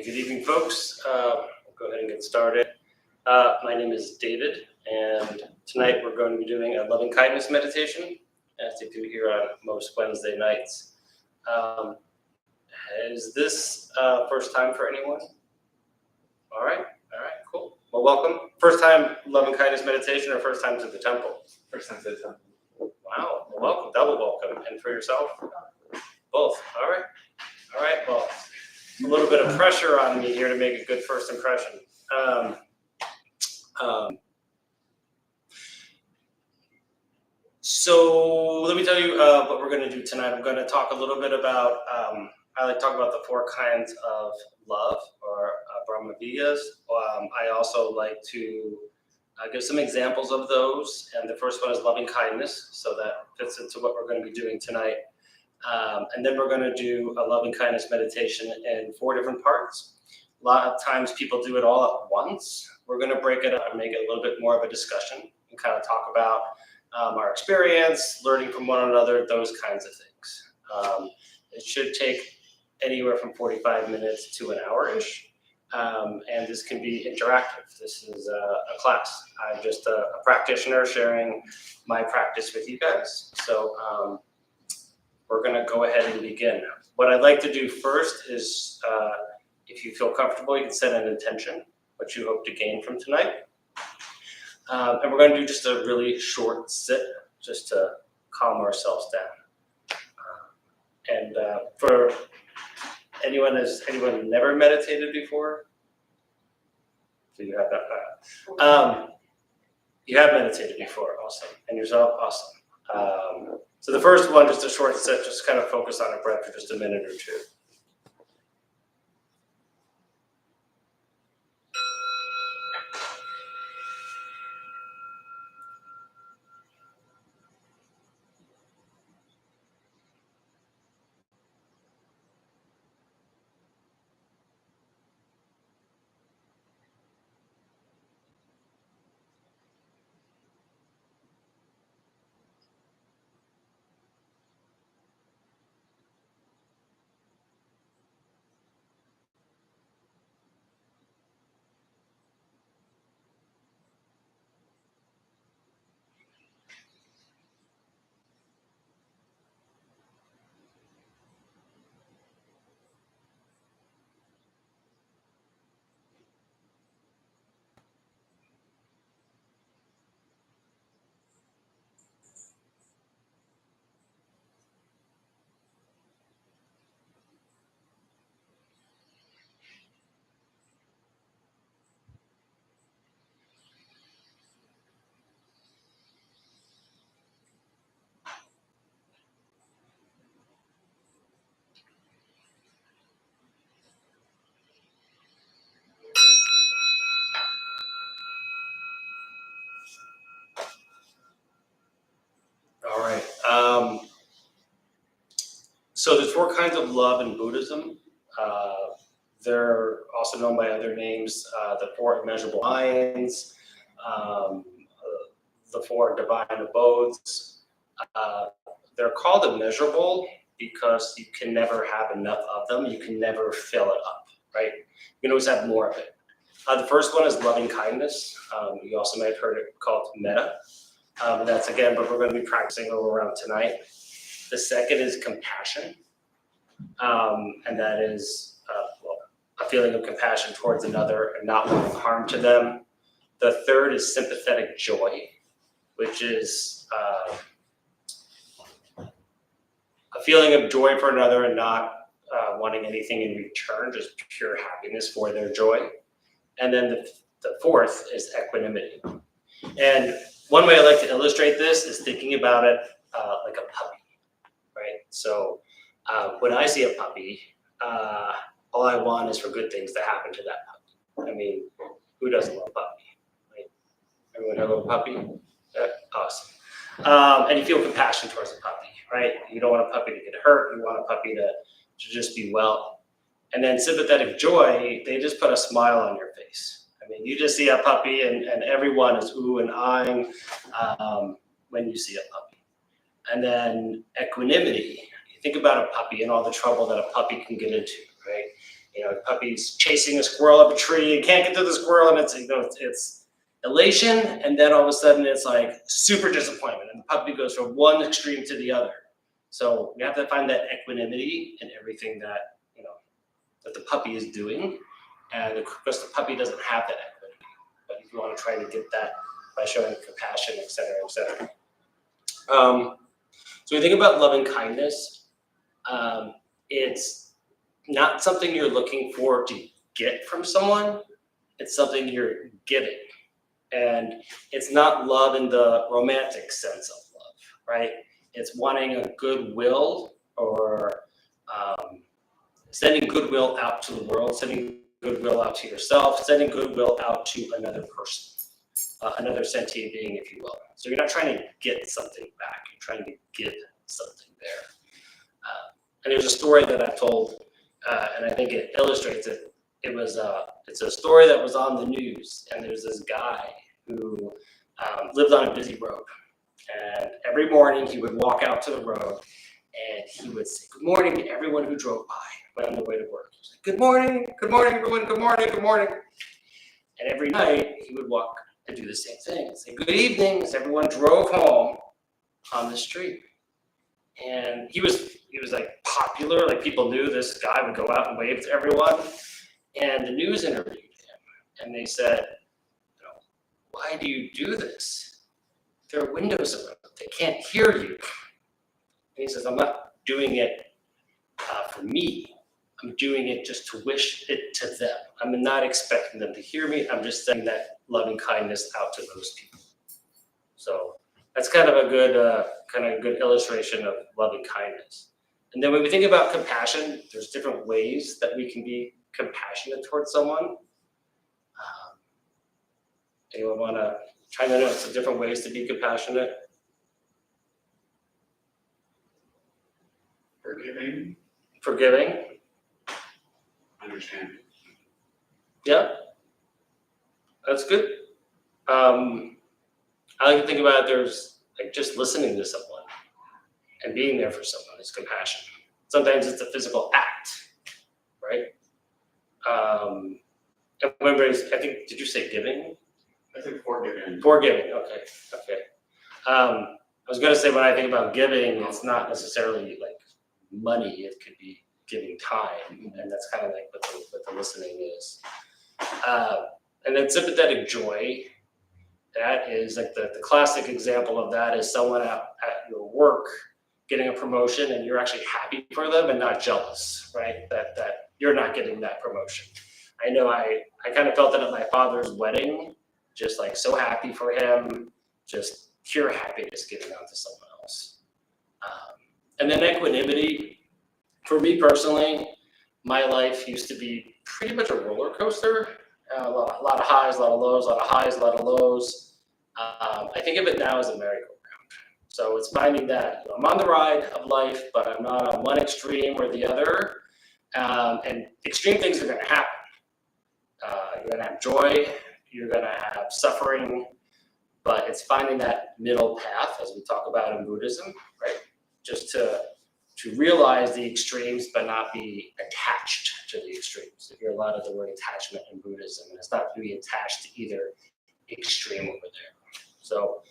Hey, good evening, folks. We'll go ahead and get started. My name is David, and tonight we're going to be doing a loving kindness meditation, as they do here on most Wednesday nights. Is this first time for anyone? All right, cool. Well, welcome. First time loving kindness meditation, or first time to the temple? First time to the temple. Wow, well, welcome, double welcome. And for yourself? Both. All right, well, a little bit of pressure on me here to make a good first impression. So let me tell you what we're going to do tonight. I'm going to talk a little bit about, I like to talk about the 4 kinds of love, or Brahmavidyas. I also like to give some examples of those. And the first one is loving kindness. So that fits into what we're going to be doing tonight. And then we're going to do a loving kindness meditation in 4 different parts. A lot of times people do it all at once. We're going to break it up and make it a little bit more of a discussion and kind of talk about our experience, learning from one another, those kinds of things. It should take anywhere from 45 minutes to an hour-ish. And this can be interactive. This is a class. I'm just a practitioner sharing my practice with you guys. So we're going to go ahead and begin. What I'd like to do first is, if you feel comfortable, you can set an intention, what you hope to gain from tonight. And we're going to do just a really short sit, just to calm ourselves down. And for anyone, has anyone never meditated before? So you have that. You have meditated before, awesome. And yourself, awesome. So the first one, just a short sit, just kind of focus on a breath for just a minute or two. All right. So there's 4 kinds of love in Buddhism. They're also known by other names, the 4 immeasurable minds, the 4 divine abodes. They're called immeasurable because you can never have enough of them. You can never fill it up, right? You can always have more of it. The first one is loving kindness. You also might have heard it called Metta. That's again, but we're going to be practicing over around tonight. The second is compassion, and that is a feeling of compassion towards another and not wanting harm to them. The third is sympathetic joy, which is a feeling of joy for another and not wanting anything in return, just pure happiness for their joy. And then the fourth is equanimity. And one way I like to illustrate this is thinking about it like a puppy, right? So when I see a puppy, all I want is for good things to happen to that puppy. I mean, who doesn't love a puppy, right? Everyone have a little puppy? Awesome. And you feel compassion towards a puppy, right? You don't want a puppy to get hurt. You want a puppy to just be well. And then sympathetic joy, they just put a smile on your face. I mean, you just see a puppy and everyone is ooh and ahhing when you see a puppy. And then equanimity, you think about a puppy and all the trouble that a puppy can get into, right? The puppy's chasing a squirrel up a tree and can't get to the squirrel, and it's elation, and then all of a sudden it's like super disappointment, and the puppy goes from one extreme to the other. So we have to find that equanimity in everything that that the puppy is doing, and of course the puppy doesn't have that equanimity. But if you want to try to get that by showing compassion, etc., etc. So we think about loving kindness. It's not something you're looking for to get from someone. It's something you're giving. And it's not love in the romantic sense of love, right? It's wanting a goodwill, or sending goodwill out to the world, sending goodwill out to yourself, sending goodwill out to another person, another sentient being, if you will. So you're not trying to get something back, you're trying to give something there. And there's a story that I've told, and I think it illustrates it. It's a story that was on the news, and there's this guy who lived on a busy road. And every morning he would walk out to the road and he would say, "Good morning" to everyone who drove by on the way to work. He was like, "Good morning, everyone, good morning, good morning." And every night he would walk and do the same thing and say, "Good evening," as everyone drove home on the street. And he was like popular, like people knew this guy would go out and wave to everyone. And the news interviewed him, and they said, "Why do you do this? There are windows around, they can't hear you." And he says, "I'm not doing it for me. I'm doing it just to wish it to them. I'm not expecting them to hear me. I'm just sending that loving kindness out to those people." So that's kind of a good illustration of loving kindness. And then when we think about compassion, there's different ways that we can be compassionate towards someone. Anyone want to chime in on some different ways to be compassionate? Forgiving. Understanding. Yeah, that's good. I like to think about there's like just listening to someone and being there for someone is compassion. Sometimes it's a physical act, right? And I think, did you say giving? I think forgiving. Forgiving, okay. I was going to say, when I think about giving, it's not necessarily like money. It could be giving time, and that's kind of like what the listening is. And then sympathetic joy, that is like the classic example of that is someone at your work getting a promotion, and you're actually happy for them and not jealous, right? That you're not getting that promotion. I know I kind of felt that at my father's wedding, just like so happy for him, just pure happiness giving out to someone else. And then equanimity, for me personally, my life used to be pretty much a roller coaster. A lot of highs, a lot of lows, a lot of highs, a lot of lows. I think of it now as a merry-go-round. So it's finding that I'm on the ride of life, but I'm not on one extreme or the other. And extreme things are going to happen. You're going to have joy, you're going to have suffering, but it's finding that middle path, as we talk about in Buddhism, right? Just to realize the extremes, but not be attached to the extremes. You hear a lot of the word attachment in Buddhism, and it's not to be attached to either extreme over there. So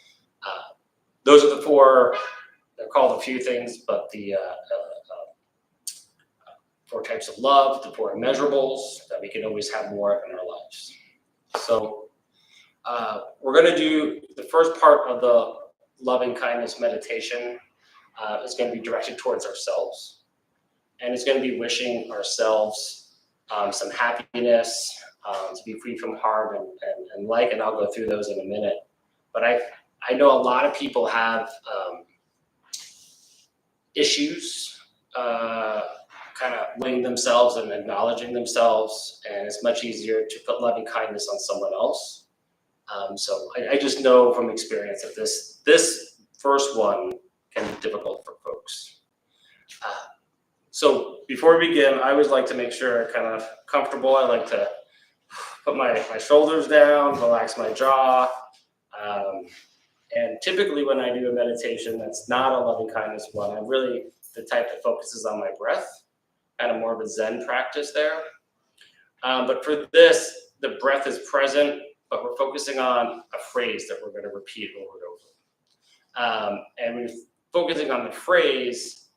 those are the four, they're called a few things, but the four types of love, the four immeasurables that we can always have more of in our lives. So we're going to do the first part of the loving kindness meditation. Is going to be directed towards ourselves, and it's going to be wishing ourselves some happiness, to be free from harm and and I'll go through those in a minute. But I know a lot of people have issues kind of weighing themselves and acknowledging themselves, and it's much easier to put loving kindness on someone else. So I just know from experience that this first one can be difficult for folks. So before we begin, I always like to make sure I'm kind of comfortable. I like to put my shoulders down, relax my jaw. And typically when I do a meditation that's not a loving kindness one, I'm really the type that focuses on my breath, kind of more of a Zen practice there. But for this, the breath is present, but we're focusing on a phrase that we're going to repeat over and over. And when you're focusing on the phrase,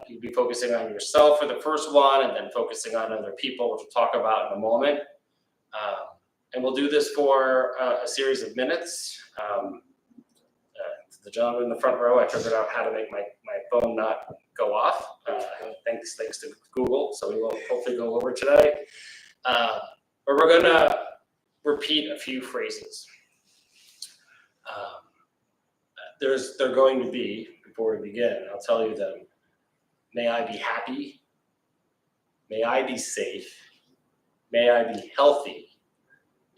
you'll be focusing on yourself for the first one, and then focusing on other people, which we'll talk about in a moment. And we'll do this for a series of minutes. The gentleman in the front row, I figured out how to make my phone not go off. Thanks to Google, so we will hopefully go over today. But we're going to repeat a few phrases. They're going to be, before we begin, I'll tell you them. May I be happy. May I be safe. May I be healthy.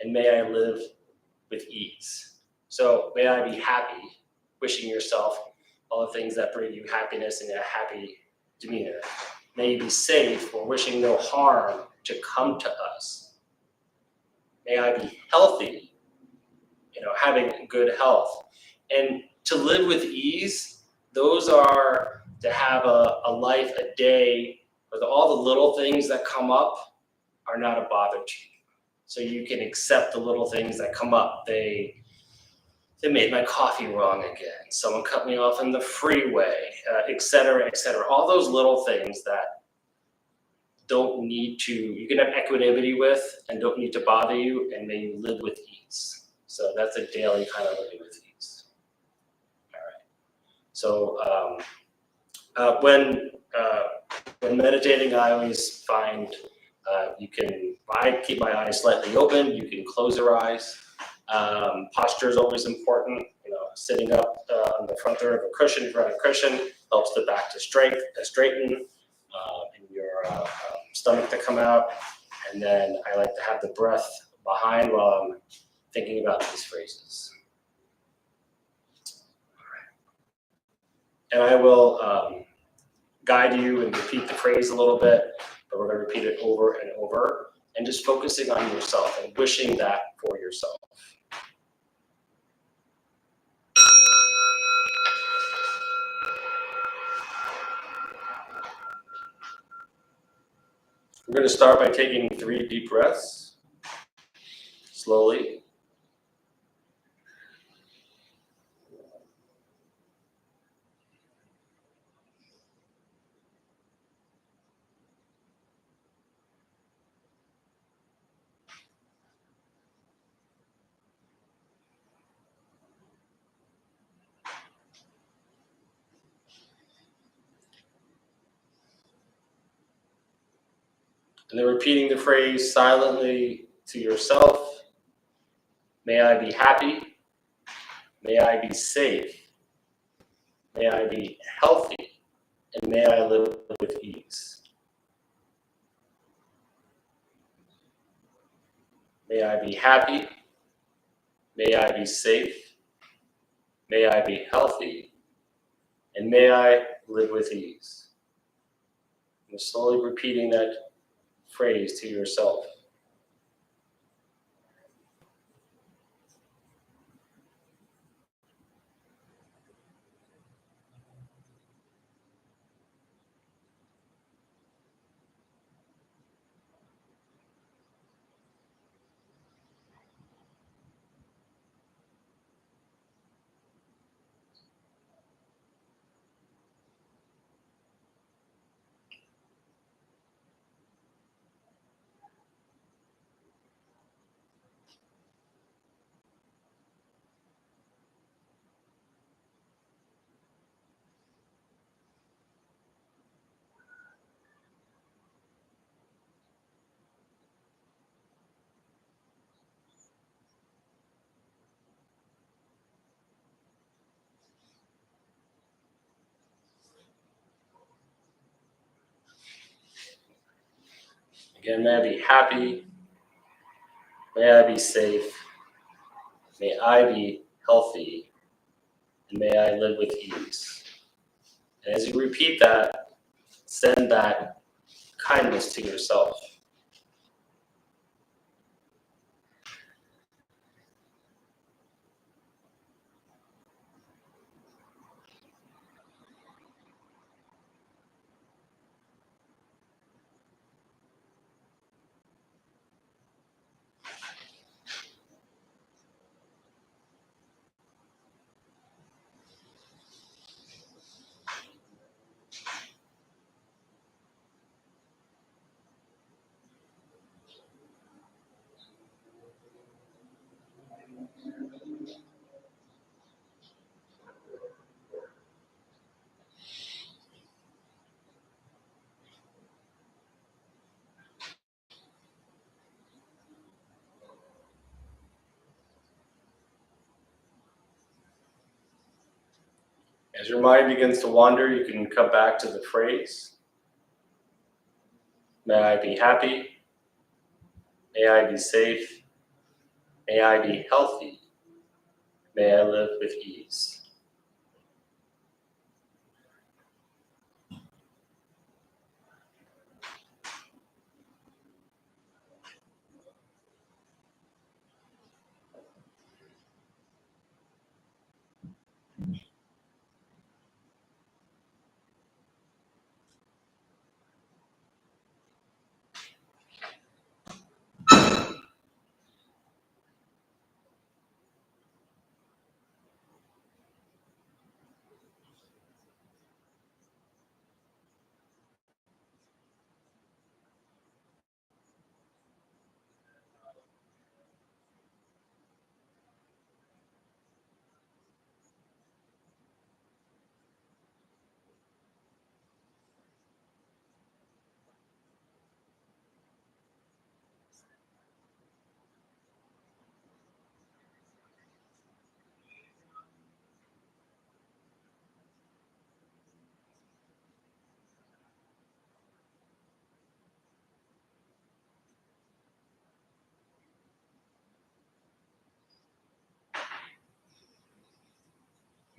And may I live with ease. So may I be happy, wishing yourself all the things that bring you happiness and a happy demeanor. May you be safe, or wishing no harm to come to us. May I be healthy, having good health. And to live with ease, those are to have a life, a day, where all the little things that come up are not a bother to you. So you can accept the little things that come up. They made my coffee wrong again. Someone cut me off on the freeway, et cetera, et cetera. All those little things that you can have equanimity with and don't need to bother you, and may you live with ease. So that's a daily kind of living with ease. All right. So when meditating, I always find I keep my eyes slightly open. You can close your eyes. Posture is always important. Sitting up on the front third of a cushion, if you're on a cushion, helps the back to straighten, and your stomach to come out. And then I like to have the breath behind while I'm thinking about these phrases. All right. And I will guide you and repeat the phrase a little bit, but we're going to repeat it over and over, and just focusing on yourself and wishing that for yourself. We're going to start by taking 3 deep breaths, slowly. And then repeating the phrase silently to yourself. May I be happy. May I be safe. May I be healthy. And may I live with ease. May I be happy. May I be safe. May I be healthy. And may I live with ease. And slowly repeating that phrase to yourself. Again, may I be happy. May I be safe. May I be healthy. And may I live with ease. And as you repeat that, send that kindness to yourself. As your mind begins to wander, you can come back to the phrase, may I be happy, may I be safe, may I be healthy, may I live with ease.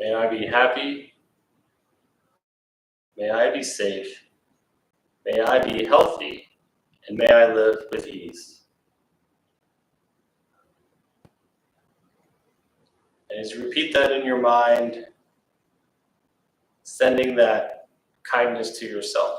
May I be happy, may I be safe, may I be healthy, and may I live with ease. And as you repeat that in your mind, sending that kindness to yourself.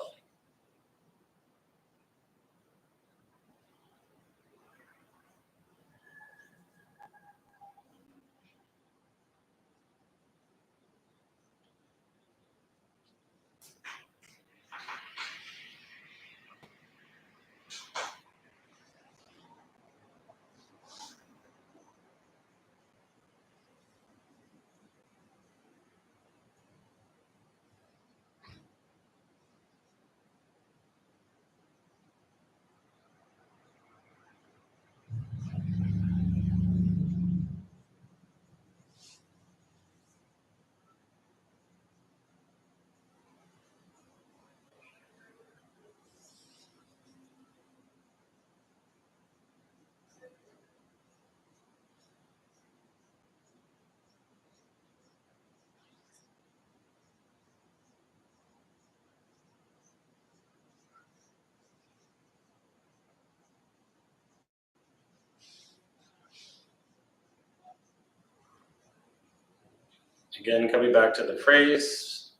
Again, coming back to the phrase,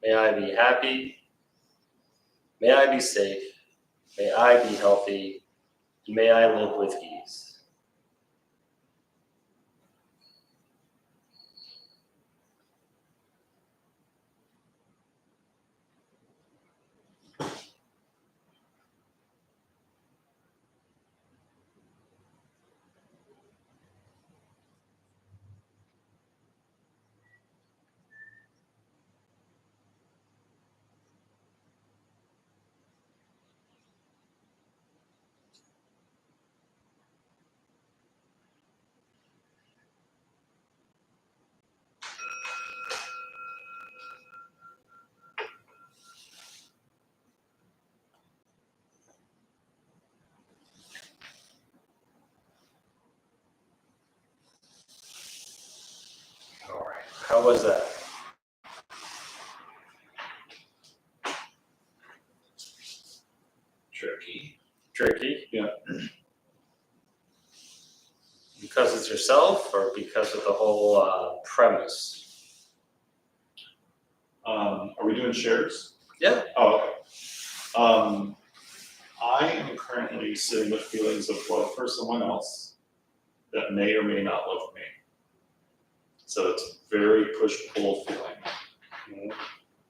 may I be happy, may I be safe, may I be healthy, and may I live with ease. All right, how was that? Tricky? Yeah. Because it's yourself or because of the whole premise? Are we doing shares? Yeah. Oh, okay. I am currently sitting with feelings of love for someone else that may or may not love me. So it's a very push-pull feeling. Mm-hmm.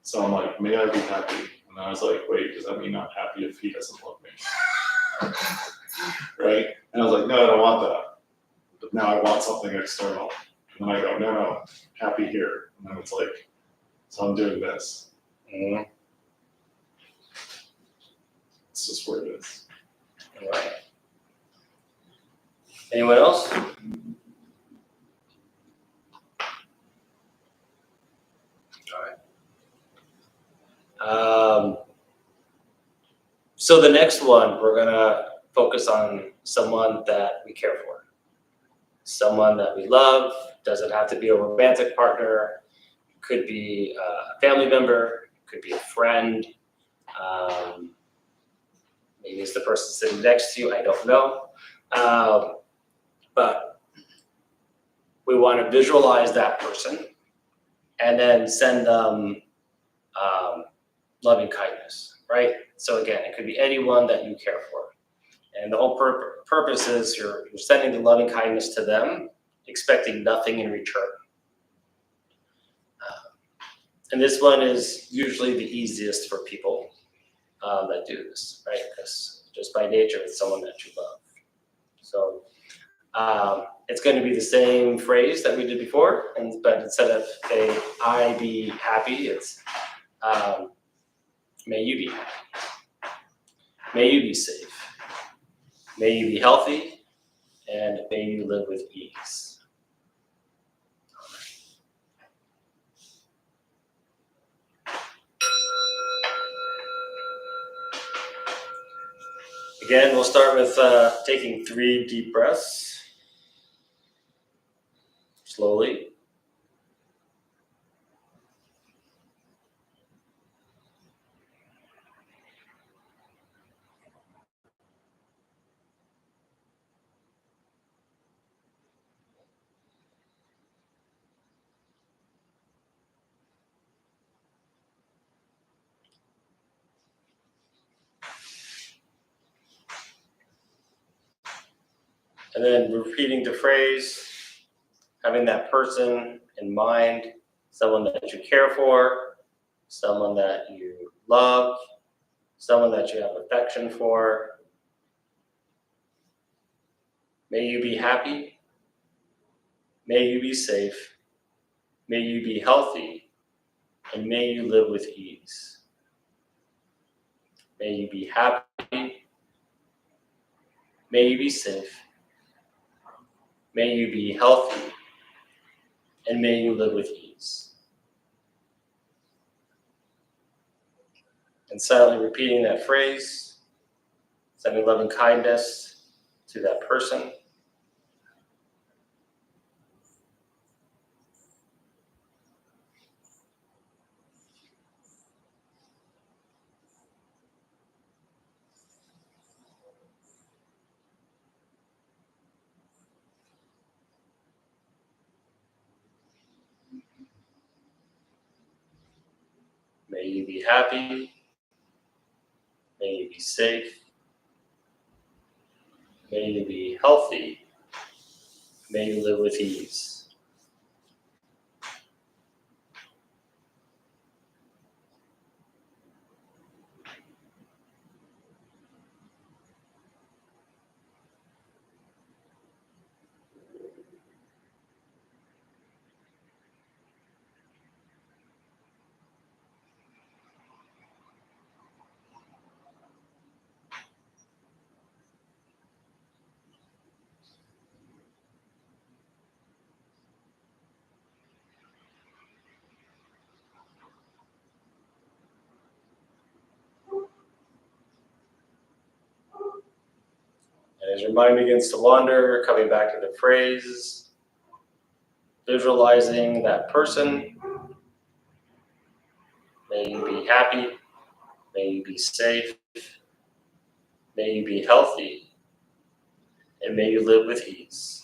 So I'm like, may I be happy? And I was like, wait, does that mean I'm happy if he doesn't love me? Right? And I was like, no, I don't want that. But now I want something external. And then I go, no, happy here. And then it's like, so I'm doing this. Mm-hmm. It's just where it is. All right. Anyone else? So the next one, we're gonna focus on someone that we care for, someone that we love. Doesn't have to be a romantic partner. Could be a family member. Could be a friend. Maybe it's the person sitting next to you. I don't know. But we want to visualize that person and then send them loving kindness, right? So again, it could be anyone that you care for. And the whole purpose is you're sending the loving kindness to them, expecting nothing in return. And this one is usually the easiest for people that do this, right? Because just by nature, it's someone that you love. So it's going to be the same phrase that we did before, but instead of a I be happy, it's may you be happy. May you be safe. May you be healthy, and may you live with ease. Again, we'll start with taking 3 deep breaths, slowly. And then repeating the phrase, having that person in mind, someone that you care for, someone that you love, someone that you have affection for. May you be happy. May you be safe. May you be healthy. And may you live with ease. May you be happy. May you be safe. May you be healthy. And may you live with ease. And silently repeating that phrase, sending loving kindness to that person. May you be happy. May you be safe. May you be healthy. May you live with ease. And as your mind begins to wander, coming back to the phrase, visualizing that person. May you be happy. May you be safe. May you be healthy. And may you live with ease.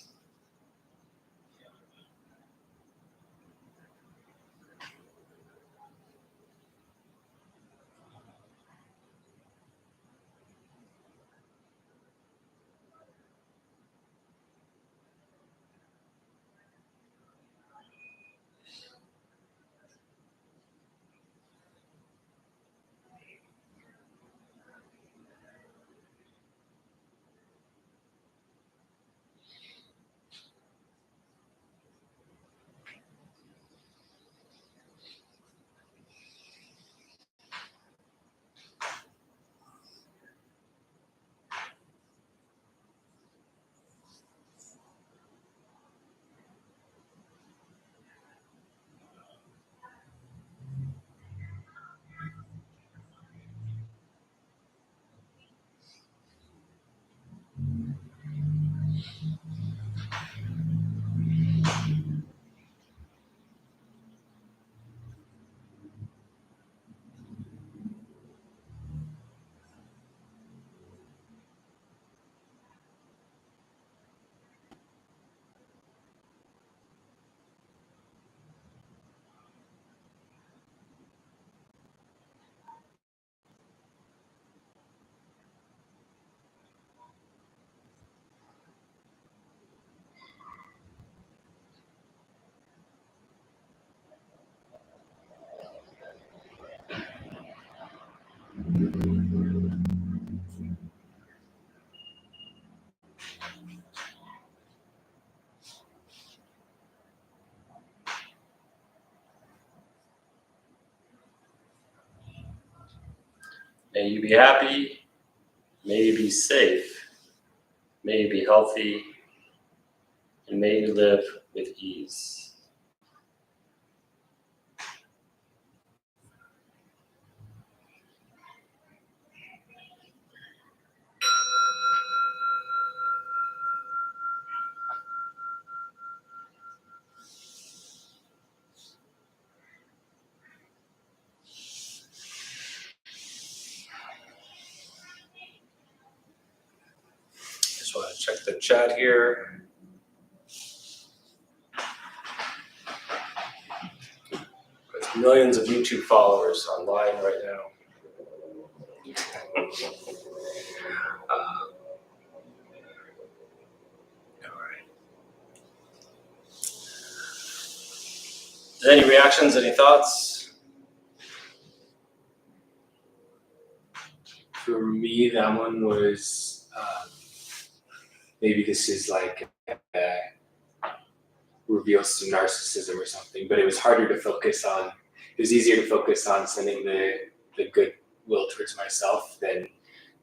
May you be happy. May you be safe. May you be healthy. And may you live with ease. Just want to check the chat here. There's millions of YouTube followers online right now. All right. Any reactions? Any thoughts? For me, that one was maybe this is like reveals some narcissism or something, but it was harder to focus on. It was easier to focus on sending the goodwill towards myself than,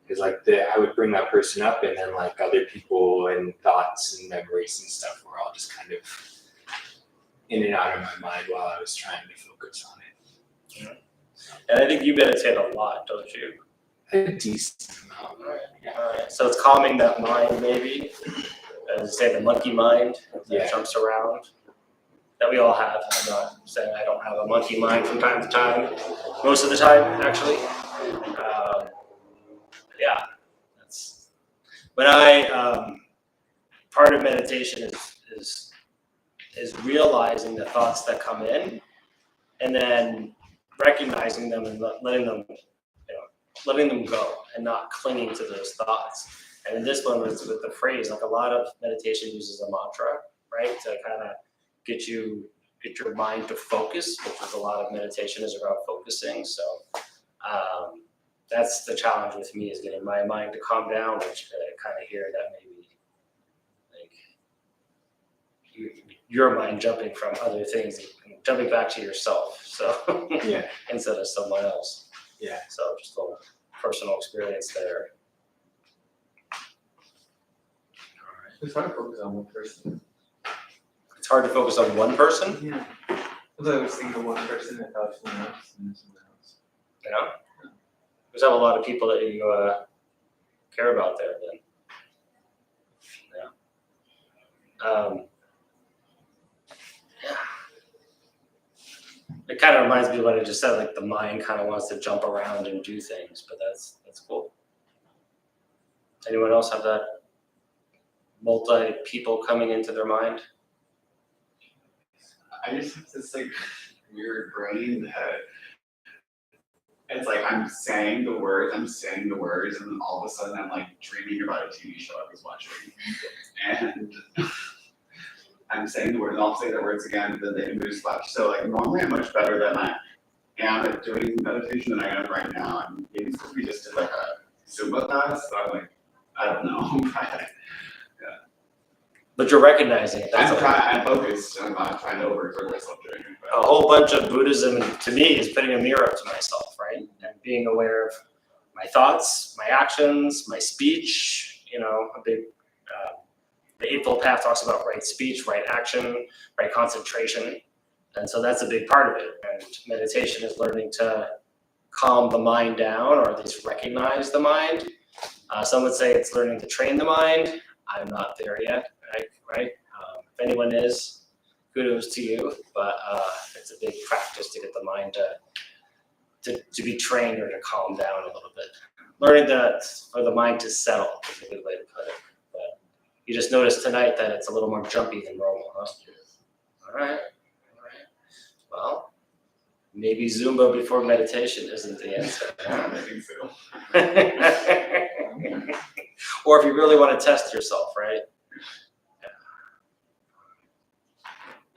because like I would bring that person up and then like other people and thoughts and memories and stuff were all just kind of in and out of my mind while I was trying to focus on it. Yeah. And I think you meditate a lot, don't you? A decent amount. All right. So it's calming that mind, maybe, as say the monkey mind that jumps around. That we all have. I'm not saying I don't have a monkey mind from time to time. Most of the time, actually. Yeah. That's when part of meditation is realizing the thoughts that come in, and then recognizing them and letting them go and not clinging to those thoughts. And in this one was with the phrase, like a lot of meditation uses a mantra, right? To kind of get your mind to focus, which is a lot of meditation is about focusing. So that's the challenge with me, is getting my mind to calm down, which I kind of hear that maybe like your mind jumping from other things, jumping back to yourself. So Yeah. instead of someone else. Yeah. So just a little personal experience there. All right. It's hard to focus on one person. It's hard to focus on one person. Yeah. Because I was thinking of one person and I thought someone else and then someone else. You know, there's a lot of people that you care about there. Then, yeah. It kind of reminds me of what I just said. Like the mind kind of wants to jump around and do things, but that's cool. Anyone else have that multi people coming into their mind? I just have this like weird brain that it's like I'm saying the words, and then all of a sudden I'm like dreaming about a TV show I was watching. And I'm saying the words, and I'll say the words again, and then the image flash. So like normally I'm much better than I am at doing meditation than I am right now. I'm maybe supposed to be just like a Zumba class, so I'm like, I don't know. But you're recognizing it. I'm focused. I'm not trying to overexert myself doing it. A whole bunch of Buddhism, to me, is putting a mirror up to myself, right? And being aware of my thoughts, my actions, my speech. You know, a big. The Eightfold Path talks about right speech, right action, right concentration, and so that's a big part of it. And meditation is learning to calm the mind down, or at least recognize the mind. Some would say it's learning to train the mind. I'm not there yet, right? If anyone is, kudos to you, but it's a big practice to get the mind to be trained or to calm down a little bit. Learning for the mind to settle is a good way to put it. But you just noticed tonight that it's a little more jumpy than normal, huh? All right. Well, maybe Zumba before meditation isn't the answer. I think so. Or if you really want to test yourself, right?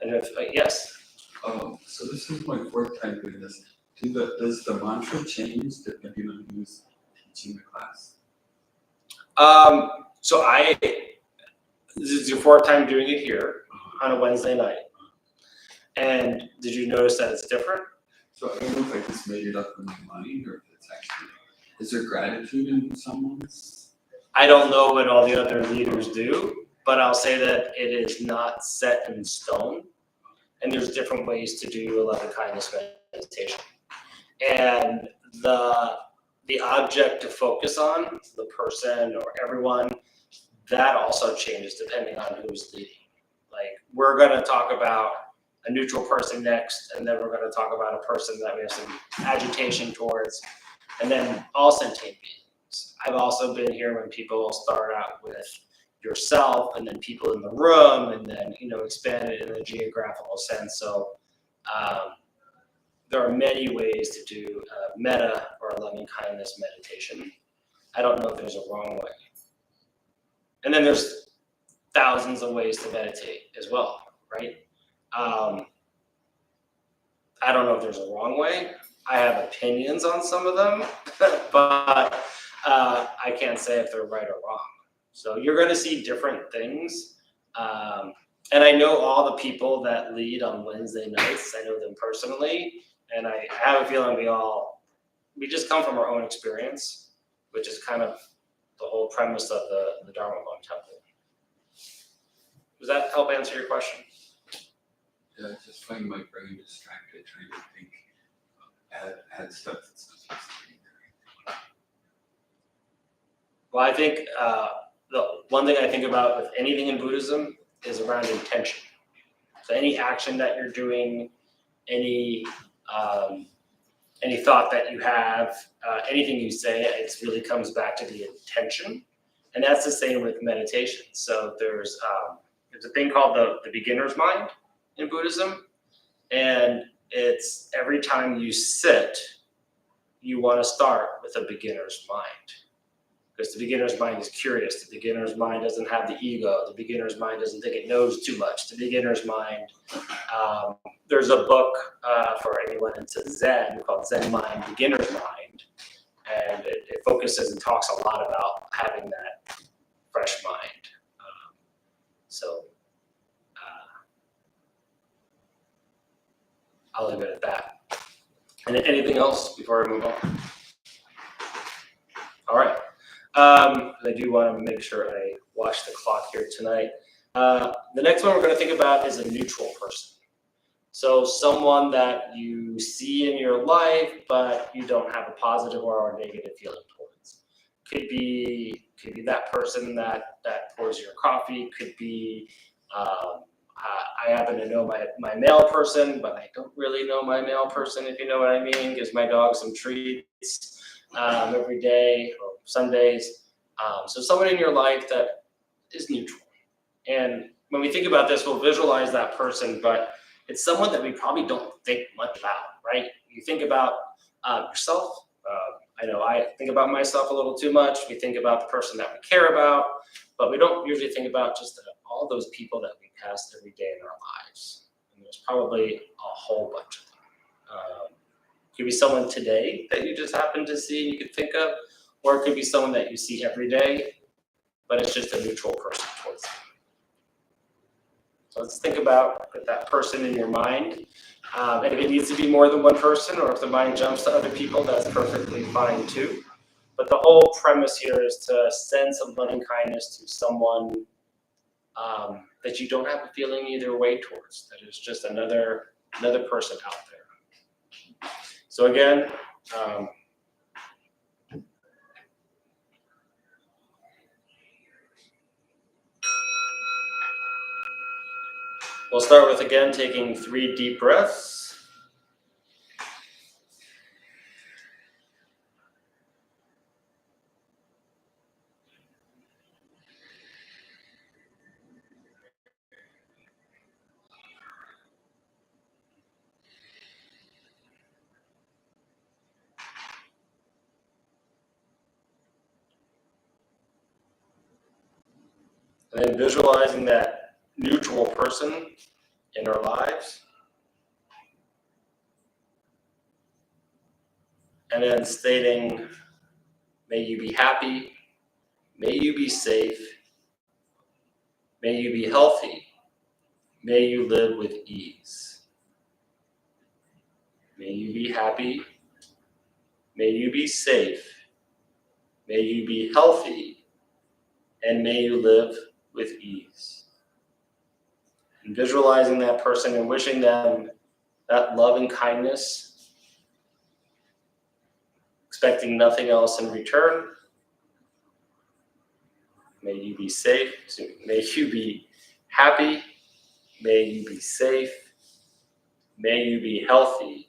And if yes. So this is my 4th time doing this. Does the mantra change depending on who's teaching the class? So this is your 4th time doing it here on a Wednesday night. And did you notice that it's different? So I don't know if I just made it up in my mind or if it's actually. Is there gratitude in someone's? I don't know what all the other leaders do, but I'll say that it is not set in stone. And there's different ways to do a loving kindness meditation. And the object to focus on, the person or everyone, that also changes depending on who's leading. Like, we're going to talk about a neutral person next, and then we're going to talk about a person that we have some agitation towards, and then all sentient beings. I've also been here when people start out with yourself, and then people in the room, and then, expand it in a geographical sense. So there are many ways to do metta or loving kindness meditation. I don't know if there's a wrong way. And then there's thousands of ways to meditate as well, right? I don't know if there's a wrong way. I have opinions on some of them, but I can't say if they're right or wrong. So you're going to see different things. And I know all the people that lead on Wednesday nights. I know them personally. And I have a feeling we just come from our own experience, which is kind of the whole premise of the Dharma Bum Temple. Does that help answer your question? Yeah, I just find my brain distracted trying to think, add stuff that's not supposed to be there. Well, I think the one thing I think about with anything in Buddhism is around intention. So any action that you're doing, any thought that you have, anything you say, it really comes back to the intention. And that's the same with meditation. So there's a thing called the beginner's mind in Buddhism. And it's every time you sit, you want to start with a beginner's mind. Because the beginner's mind is curious. The beginner's mind doesn't have the ego. The beginner's mind doesn't think it knows too much. The beginner's mind, there's a book for anyone into Zen called Zen Mind, Beginner's Mind. And it focuses and talks a lot about having that fresh mind. I'll leave it at that. And anything else before I move on? All right. I do want to make sure I watch the clock here tonight. The next one we're going to think about is a neutral person. So someone that you see in your life, but you don't have a positive or a negative feeling towards. Could be that person that pours your coffee. Could be I happen to know my male person, but I don't really know my male person, if you know what I mean. Gives my dog some treats every day or Sundays. So someone in your life that is neutral. And when we think about this, we'll visualize that person, but it's someone that we probably don't think much about, right? You think about yourself. I know I think about myself a little too much. We think about the person that we care about, but we don't usually think about just all those people that we pass every day in our lives. And there's probably a whole bunch of them. Could be someone today that you just happen to see and you could think of, or it could be someone that you see every day, but it's just a neutral person towards you. So let's think about that person in your mind. And if it needs to be more than one person, or if the mind jumps to other people, that's perfectly fine too. But the whole premise here is to send some loving kindness to someone that you don't have a feeling either way towards. That is just another person out there. So again, we'll start with, again, taking 3 deep breaths. And then visualizing that neutral person in our lives. And then stating, may you be happy, may you be safe, may you be healthy, may you live with ease. May you be happy, may you be safe, May you be healthy, and may you live with ease. And visualizing that person and wishing them that love and kindness, expecting nothing else in return. May you be safe. May you be happy. May you be safe. May you be healthy.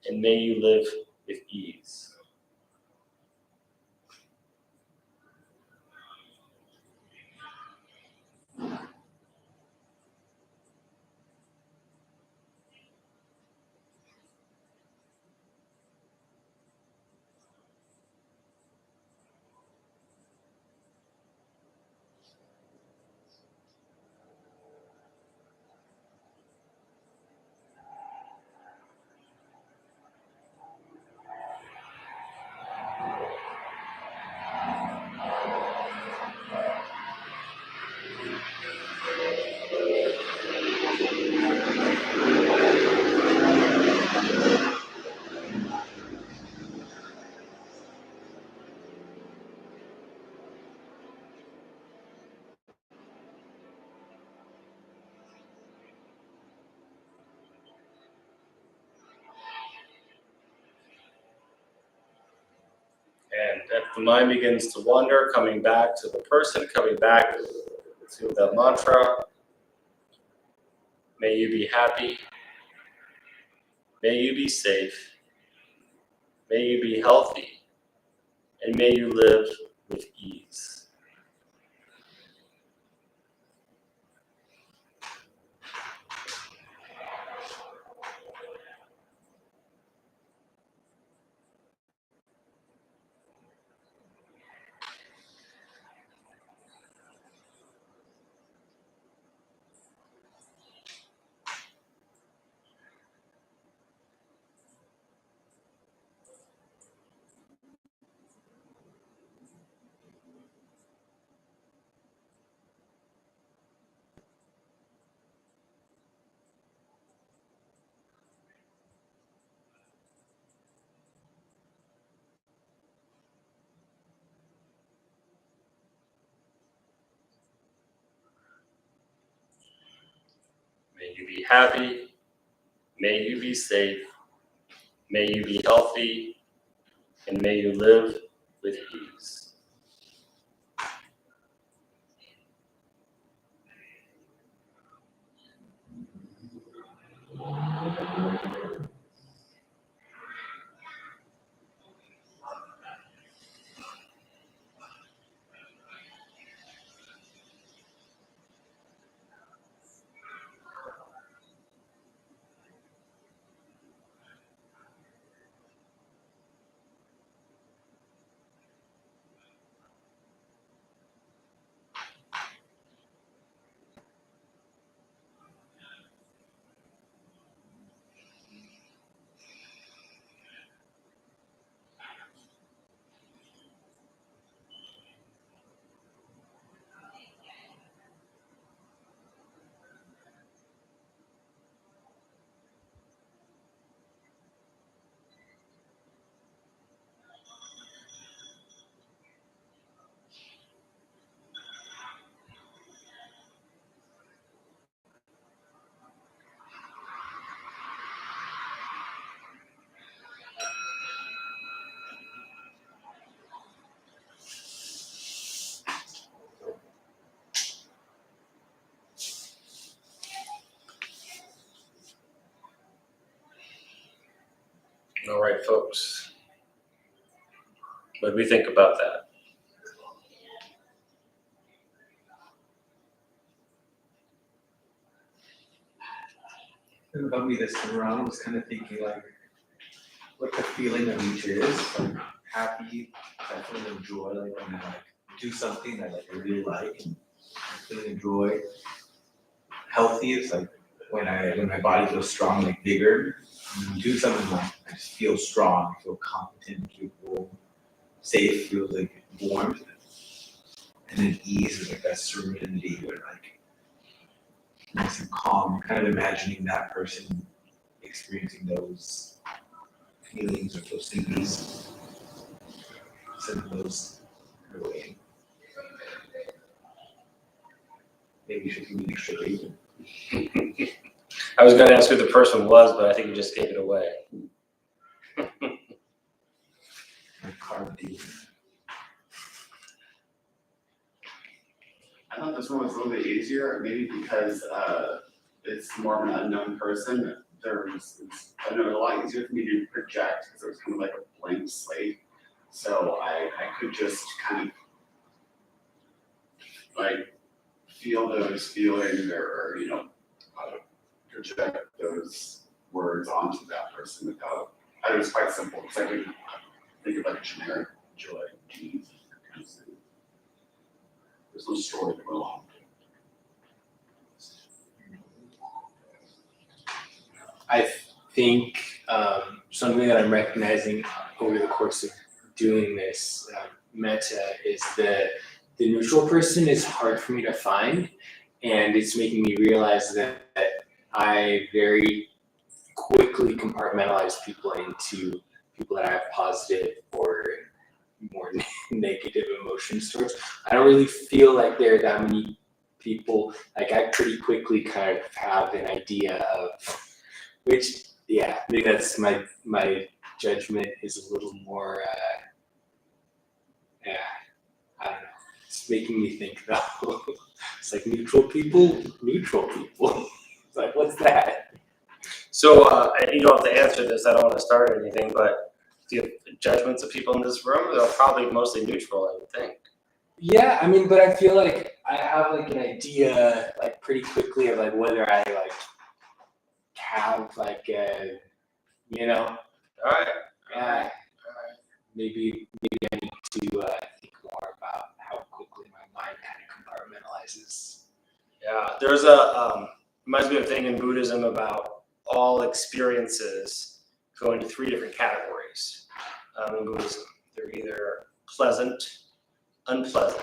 And may you live with ease. And if the mind begins to wander, coming back to the person, coming back to the mantra, may you be happy, may you be safe, may you be healthy, and may you live with ease. May you be happy, may you be safe, may you be healthy, and may you live with ease. All right, folks. What do we think about that? And about me this time around, I was kind of thinking like what the feeling of each is. Like happy, that feeling of joy, like when I like do something that like I really like and I'm feeling joy. Healthy is like when my body feels strong, like bigger. And do something like I just feel strong, I feel competent, capable. Safe feels like warmth. And then ease is like that serenity where like nice and calm. Kind of imagining that person experiencing those feelings or those things, some of those Really. Maybe you should communicate. I was going to ask who the person was, but I think you just gave it away. I thought this one was a little bit easier, maybe because it's more of an unknown person. I know it was a lot easier for me to project because it was kind of like a blank slate. So I could just kind of like feel those feelings or project those words onto that person without. It was quite simple because I could think of like a generic joy, geez, kind of thing. There's no story to go along. I think something that I'm recognizing over the course of doing this metta is the neutral person is hard for me to find, and it's making me realize that I very quickly compartmentalize people into people that I have positive or more negative emotions towards. I don't really feel like there are that many people. Like I pretty quickly kind of have an idea of which, yeah, maybe that's my judgment is a little more, I don't know. It's making me think though. It's like neutral people. It's like, what's that? So you don't have to answer this. I don't want to start anything, but do you have judgments of people in this room? They're probably mostly neutral, I would think. Yeah, I mean, but I feel like I have like an idea like pretty quickly of like whether I like have like a, All right. maybe I need to think more about how quickly my mind kind of compartmentalizes. Yeah, there's a reminds me of a thing in Buddhism about all experiences go into three different categories in Buddhism. They're either pleasant, unpleasant,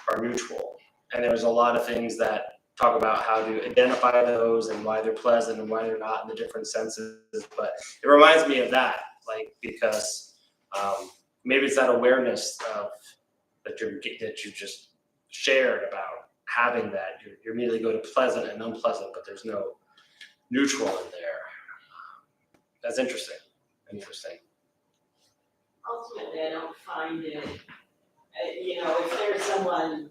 or neutral. And there's a lot of things that talk about how to identify those and why they're pleasant and why they're not in the different senses. But it reminds me of that, like because maybe it's that awareness of that you just shared about having that. You immediately go to pleasant and unpleasant, but there's no neutral in there. That's interesting. Ultimately, I don't find it, if there's someone,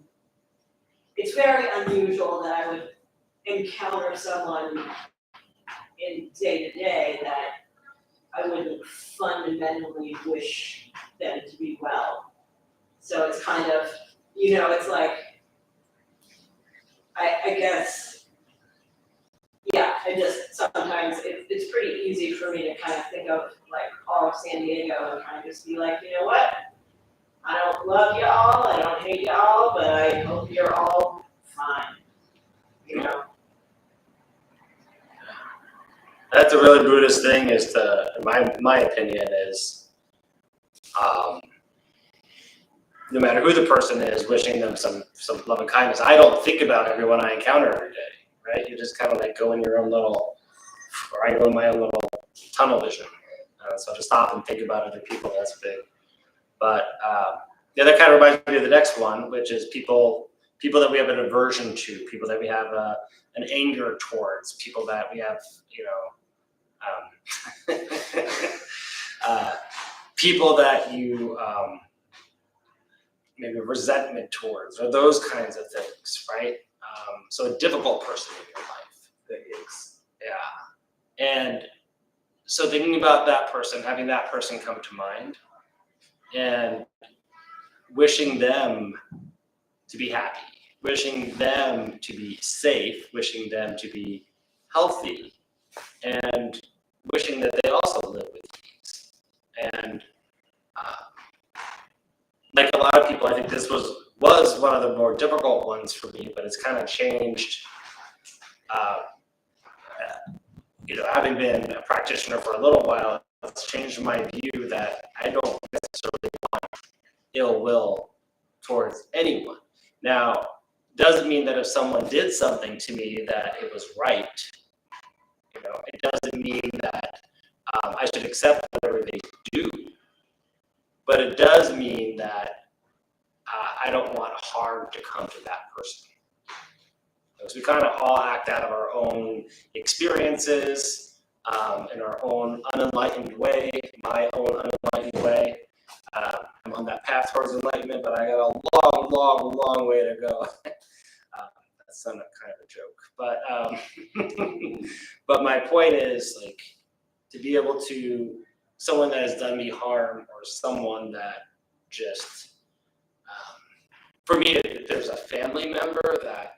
it's very unusual that I would encounter someone in day to day that I wouldn't fundamentally wish them to be well. So it's kind of, it's like, I guess, yeah, I just sometimes it's pretty easy for me to kind of think of like all of San Diego and kind of just be like, you know what? I don't love y'all, I don't hate y'all, but I hope you're all fine. That's a really Buddhist thing. Is to my opinion is, no matter who the person is, wishing them some love and kindness. I don't think about everyone I encounter every day, right? You just kind of like go in your own little, or I go in my own little tunnel vision. So to stop and think about other people, that's big. But that kind of reminds me of the next one, which is people that we have an aversion to, people that we have an anger towards, people that we have, people that you maybe resentment towards, or those kinds of things, right? So a difficult person in your life. That is. Yeah. And so thinking about that person, having that person come to mind, and wishing them to be happy, wishing them to be safe, wishing them to be healthy, and wishing that they also live with ease. And like a lot of people, I think this was one of the more difficult ones for me, but it's kind of changed. Having been a practitioner for a little while, it's changed my view that I don't necessarily want ill will towards anyone. Now, doesn't mean that if someone did something to me that it was right. It doesn't mean that I should accept whatever they do. But it does mean that I don't want harm to come to that person. Because we kind of all act out of our own experiences, in our own unenlightened way, my own unenlightened way. I'm on that path towards enlightenment, but I got a long, long, long way to go. That's kind of a joke, but but my point is, like, to be able to, someone that has done me harm, or someone that just, for me, if there's a family member that,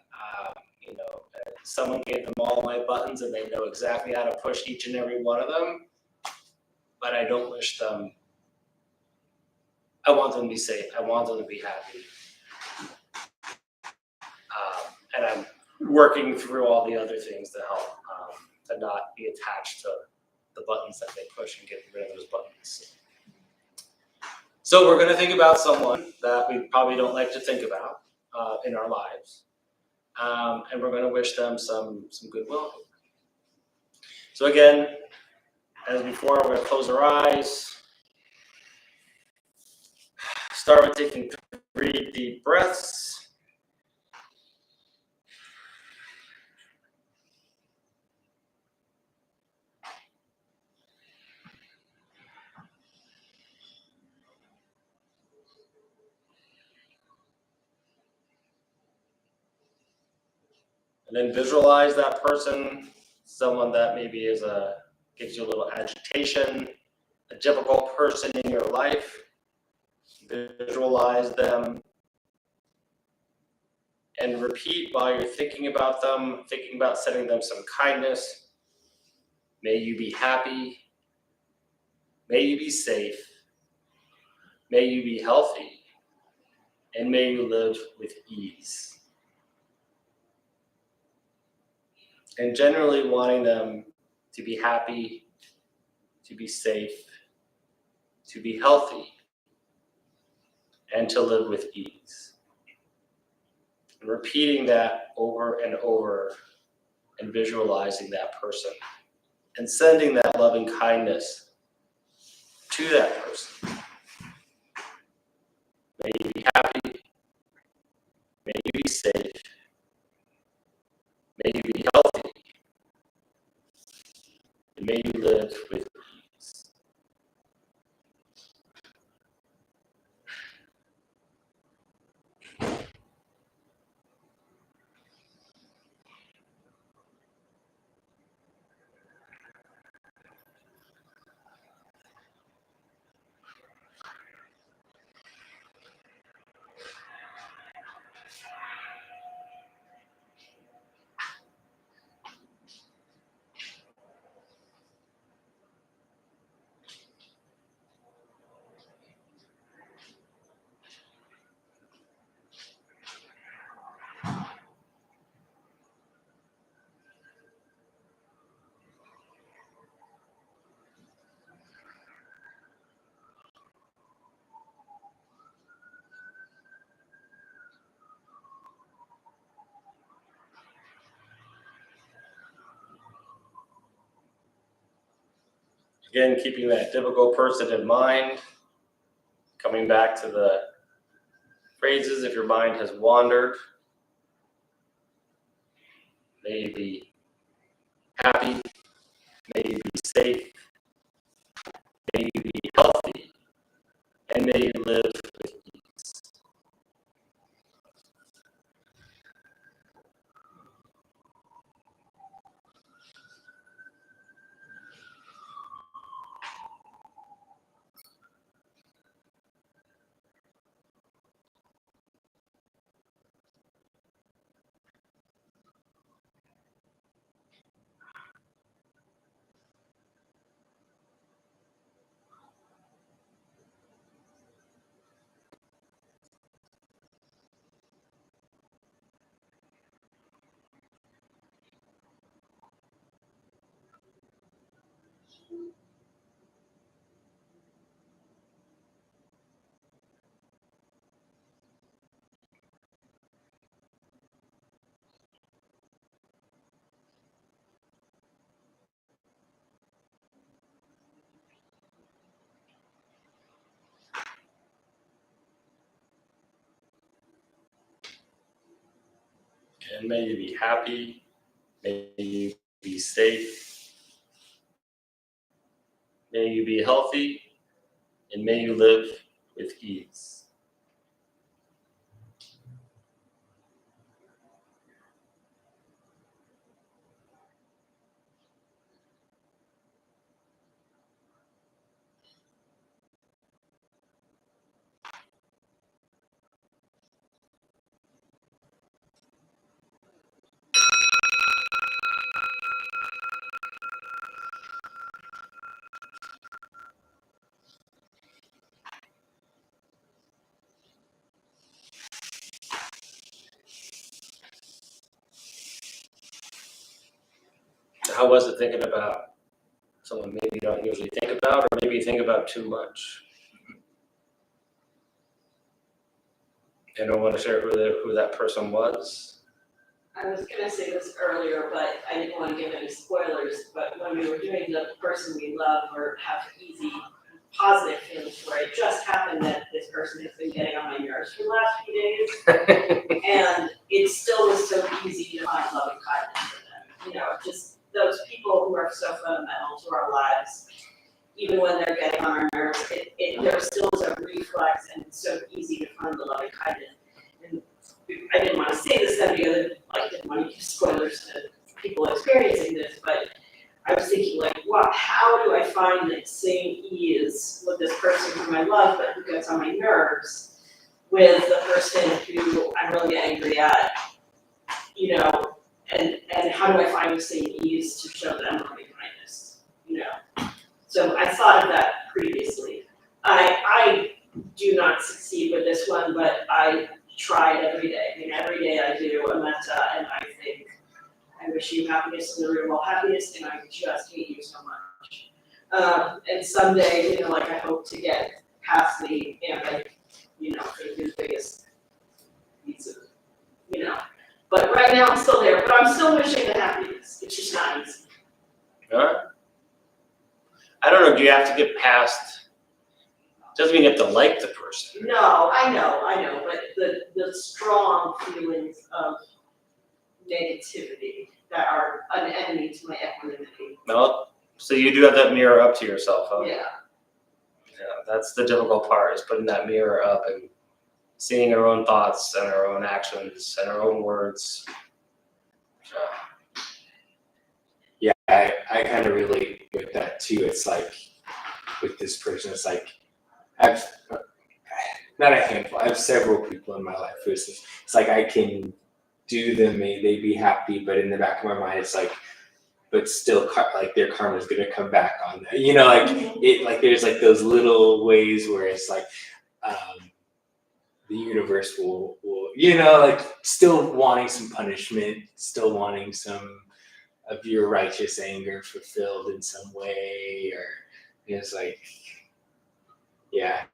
someone gave them all my buttons and they know exactly how to push each and every one of them, but I don't wish them, I want them to be safe, I want them to be happy. And I'm working through all the other things to help, to not be attached to the buttons that they push and get rid of those buttons. So we're going to think about someone that we probably don't like to think about in our lives. And we're going to wish them some goodwill. So again, as before, we're going to close our eyes. Start with taking 3 deep breaths. And then visualize that person, someone that maybe gives you a little agitation, a difficult person in your life. Visualize them and repeat while you're thinking about them, thinking about sending them some kindness. May you be happy. May you be safe. May you be healthy. And may you live with ease. And generally wanting them to be happy, to be safe, to be healthy, and to live with ease. And repeating that over and over, and visualizing that person, and sending that loving kindness to that person. May you be happy, may you be safe, may you be healthy, and may you live with ease. Again, keeping that difficult person in mind, coming back to the phrases if your mind has wandered. May you be happy, may you be safe, may you be healthy, and may you live with ease. And may you be happy. May you be safe. May you be healthy. And may you live with ease. How was it thinking about someone maybe you don't usually think about, or maybe you think about too much? I don't want to share who that person was. I was gonna say this earlier, but I didn't want to give any spoilers, but when we were doing the person we love or have easy, positive feelings for, it just happened that this person has been getting on my nerves for the last few days. And it still was so easy to find loving kindness for them. You know, just those people who are so fundamental to our lives, even when they're getting on our nerves, there still is a reflex, and it's so easy to find the loving kindness. And I didn't want to say this then because I didn't want to give spoilers to people experiencing this, but I was thinking like, wow, how do I find that same ease with this person whom I love but who gets on my nerves with the person who I'm really angry at, you know, and how do I find the same ease to show them loving kindness, you know? So I thought of that previously. I do not succeed with this one, but I try it every day. I mean, every day I do a metta and I think, I wish you happiness in the room of all happiness, and I just hate you so much. And someday, you know, like I hope to get past the you know, his biggest piece of, you know. But right now I'm still there, but I'm still wishing the happiness. It's just not easy. All right. I don't know, do you have to get past, doesn't mean you have to like the person. No, I know, but the strong feelings of negativity that are an enemy to my equanimity. No? So you do have that mirror up to yourself, huh? Yeah. Yeah, that's the difficult part, is putting that mirror up and seeing our own thoughts and our own actions and our own words. Yeah, I kind of relate with that too. It's like with this person, it's like I've not a handful. I have several people in my life who it's like I can do them, may they be happy, but in the back of my mind, it's like, but still, like their karma is gonna come back on them. You know, like it, like there's like those little ways where it's like the universe will, you know, like still wanting some punishment, still wanting some of your righteous anger fulfilled in some way, or it's like, yeah,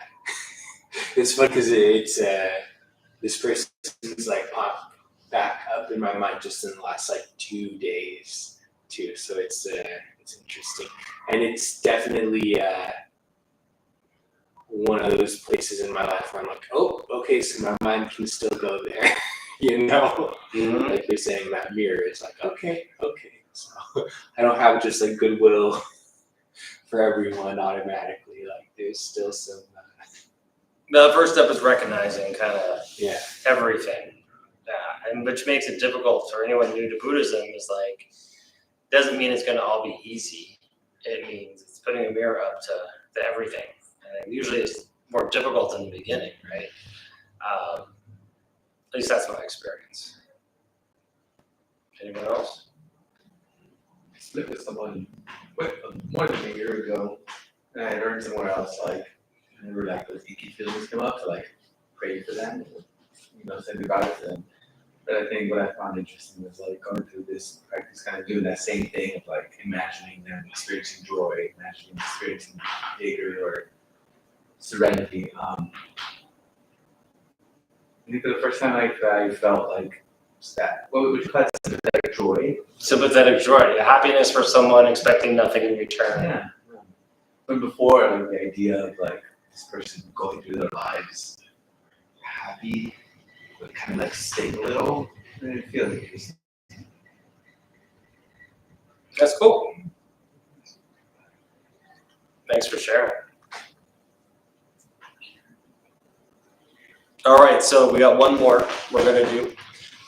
it's fun because it's this person's like popped back up in my mind just in the last like 2 days too, so it's interesting, and it's definitely one of those places in my life where I'm like, oh, okay, so my mind can still go there, you know, like you're saying, that mirror is like, okay, so I don't have just like goodwill for everyone automatically, like there's still some The first step is recognizing kind of yeah. everything, and which makes it difficult for anyone new to Buddhism. Is like, doesn't mean it's going to all be easy. It means it's putting a mirror up to everything, and usually it's more difficult in the beginning, right? At least that's my experience. Anyone else? I split with someone more than a year ago, and I learned somewhere else, like, whenever like those icky feelings come up, to like pray for them, you know, say goodbye to them. But I think what I found interesting was like going through this practice, kind of doing that same thing of like imagining them experiencing joy, imagining them experiencing vigor or serenity. I think for the first time I felt like that. What would you call it? Sympathetic joy. Sympathetic joy, happiness for someone expecting nothing in return. Yeah. But before, like the idea of like this person going through their lives happy, but kind of like sting a little. And I feel like it's That's cool. Thanks for sharing. All right, so we got one more we're going to do.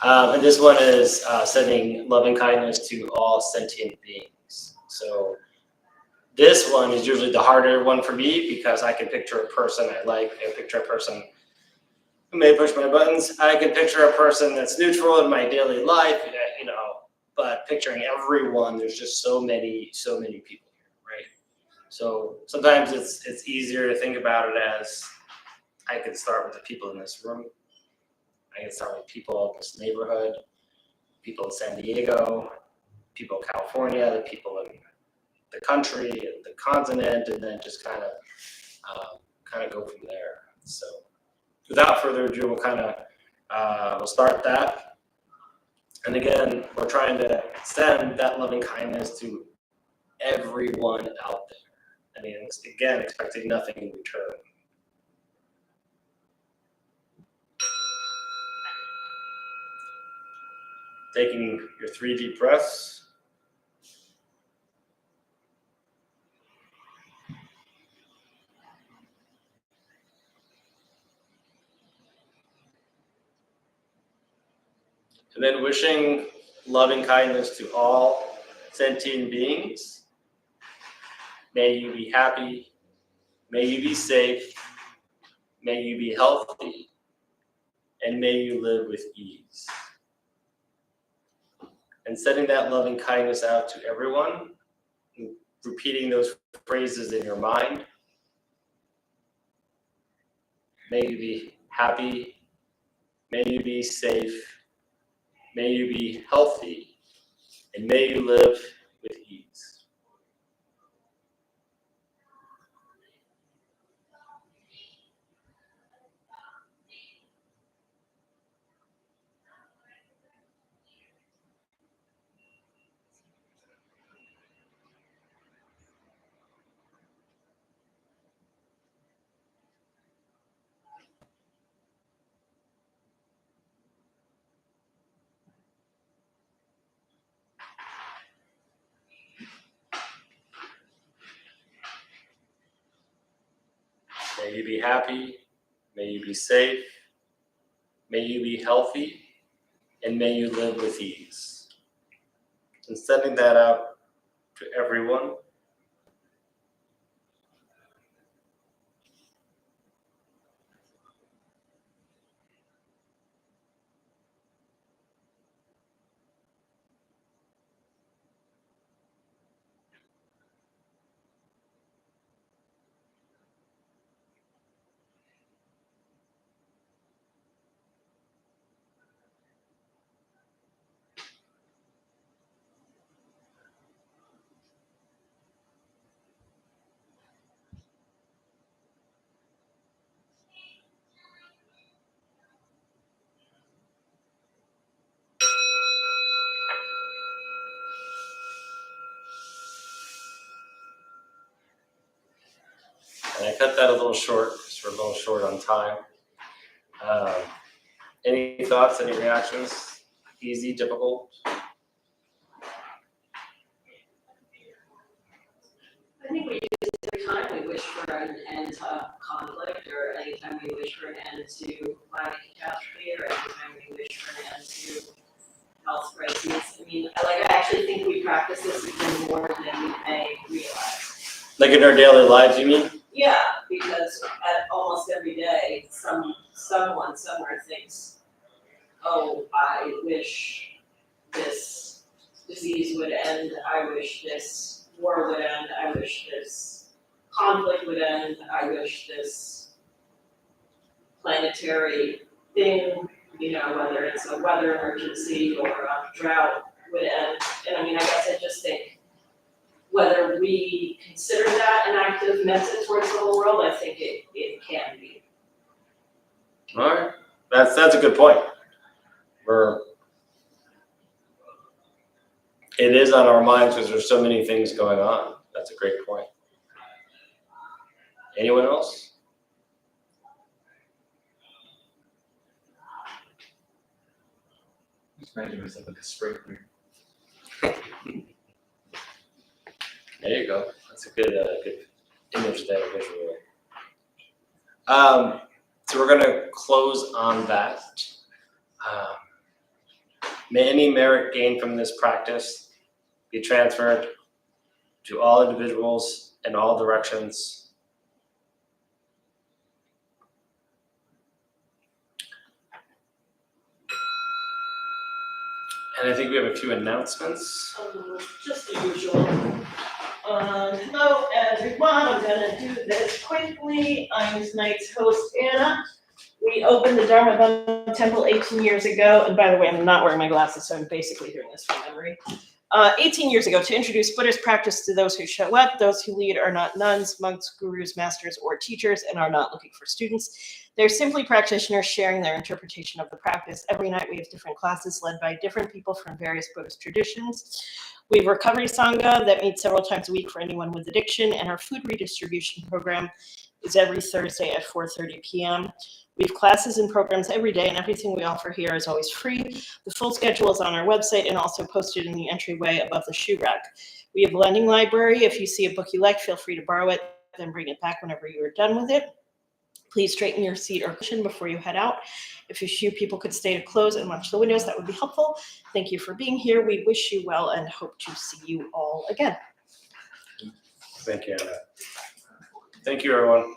And this one is sending loving kindness to all sentient beings. So this one is usually the harder one for me because I can picture a person I like. I can picture a person who may push my buttons. I can picture a person that's neutral in my daily life, you know, but picturing everyone, there's just so many people here, right? So sometimes it's easier to think about it as I could start with the people in this room. I can start with people in this neighborhood, people in San Diego, people in California, the people in the country, and the continent, and then just kind of go from there. So without further ado, we'll start that. And again, we're trying to send that loving kindness to everyone out there. I mean, again, expecting nothing in return. Taking your 3 deep breaths. And then wishing loving kindness to all sentient beings. May you be happy. May you be safe. May you be healthy. And may you live with ease. And sending that loving kindness out to everyone, repeating those phrases in your mind. May you be happy. May you be safe. May you be healthy. And may you live with ease. May you be happy. May you be safe. May you be healthy. And may you live with ease. And sending that out to everyone. And I cut that a little short because we're a little short on time. Any thoughts, any reactions? Easy, difficult? I think we use it every time we wish for an end to conflict, or anytime we wish for an end to climate catastrophe, or anytime we wish for an end to health crises. I mean, I actually think we practice this even more than we may realize. Like in our daily lives, you mean? Yeah, because at almost every day, someone somewhere thinks, oh, I wish this disease would end, I wish this war would end, I wish this conflict would end, I wish this planetary thing, you know, whether it's a weather emergency or a drought would end. And I mean, I guess I just think whether we consider that an act of metta towards the whole world, I think it can be. All right. That's a good point. It is on our minds because there's so many things going on. That's a great point. Anyone else? Just imagine myself like a sprinkler. There you go. That's a good image there, visual. So we're gonna close on that. May any merit gained from this practice be transferred to all individuals in all directions. And I think we have a few announcements. Just the usual. Hello everyone, I'm gonna do this quickly. I'm tonight's host, Anna. We opened the Dharma Bum Temple 18 years ago, and by the way, I'm not wearing my glasses, so I'm basically doing this from memory. 18 years ago, to introduce Buddhist practice to those who show up. Those who lead are not nuns, monks, gurus, masters, or teachers, and are not looking for students. They're simply practitioners sharing their interpretation of the practice. Every night we have different classes led by different people from various Buddhist traditions. We have Recovery Sangha that meets several times a week for anyone with addiction, and our food redistribution program is every Thursday at 4:30 p.m. We have classes and programs every day, and everything we offer here is always free. The full schedule is on our website and also posted in the entryway above the shoe rack. We have a lending library. If you see a book you like, feel free to borrow it, then bring it back whenever you are done with it. Please straighten your seat or cushion before you head out. If a few people could stay to close and watch the windows, that would be helpful. Thank you for being here. We wish you well and hope to see you all again. Thank you, Anna. Thank you, everyone.